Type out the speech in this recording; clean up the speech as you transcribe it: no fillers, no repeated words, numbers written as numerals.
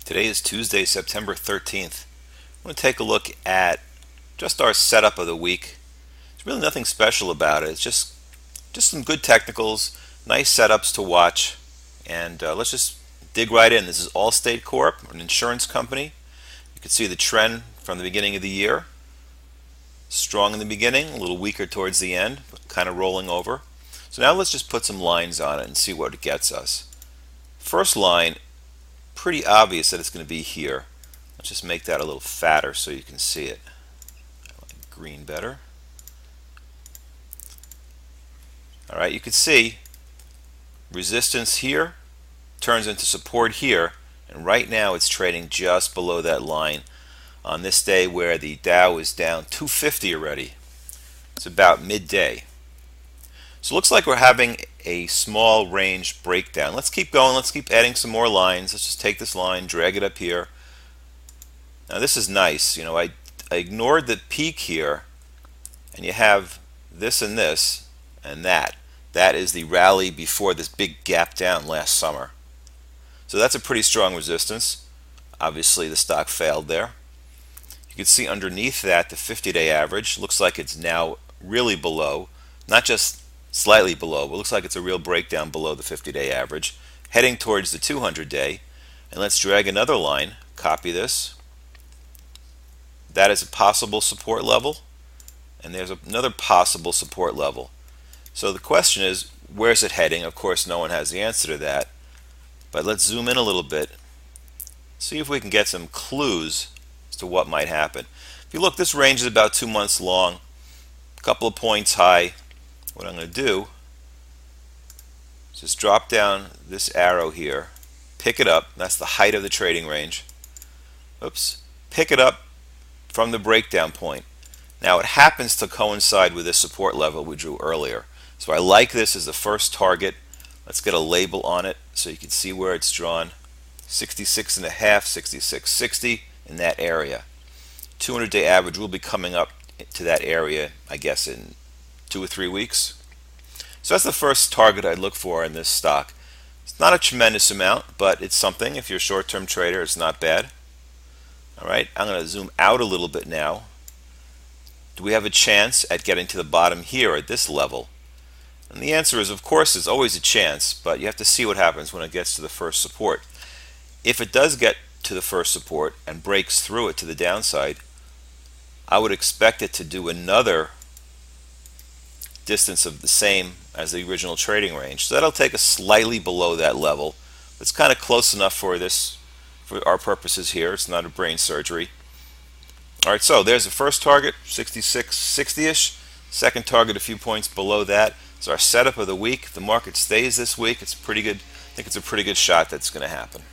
Today is Tuesday, September 13th. I want to take a look at just our setup of the week. There's really nothing special about it. It's just some good technicals, nice setups to watch, and let's just dig right in. This is Allstate Corp, an insurance company. You can see the trend from the beginning of the year. Strong in the beginning, a little weaker towards the end, but kind of rolling over. So now let's just put some lines on it and see what it gets us. First line, pretty obvious that it's going to be here. Let's just make that a little fatter so you can see it. I like green better. Alright, you can see resistance here turns into support here, and right now it's trading just below that line on this day where the Dow is down 250 already. It's about midday. So it looks like we're having a small range breakdown. Let's keep going. Let's keep adding some more lines. Let's just take this line, drag it up here. Now this is nice. I ignored the peak here, and you have this and this and that. That is the rally before this big gap down last summer. So that's a pretty strong resistance. Obviously the stock failed there. You can see underneath that the 50-day average looks like it's now really below, not just slightly below, but looks like it's a real breakdown below the 50-day average, heading towards the 200-day. And let's drag another line, copy this. That is a possible support level, and there's another possible support level. So the question is, where's it heading? Of course, no one has the answer to that, but let's zoom in a little bit, see if we can get some clues as to what might happen. If you look, this range is about 2 months long, a couple of points high. What I'm going to do is just drop down this arrow here, pick it up. That's the height of the trading range. Oops. Pick it up from the breakdown point. Now it happens to coincide with this support level we drew earlier. So I like this as the first target. Let's get a label on it so you can see where it's drawn. 66.5, 66.60 in that area. 200-day average will be coming up to that area, I guess, in 2 or 3 weeks. So that's the first target I'd look for in this stock. It's not a tremendous amount, but it's something. If you're a short-term trader, it's not bad. Alright, I'm going to zoom out a little bit now. Do we have a chance at getting to the bottom here at this level? And the answer is, of course, there's always a chance, but you have to see what happens when it gets to the first support. If it does get to the first support and breaks through it to the downside, I would expect it to do another distance of the same as the original trading range. So that'll take us slightly below that level. It's kind of close enough for our purposes here. It's not a brain surgery. Alright, so there's the first target, 66.60-ish. Second target a few points below that. It's our setup of the week. If the market stays this week, it's pretty good. I think it's a pretty good shot that's going to happen.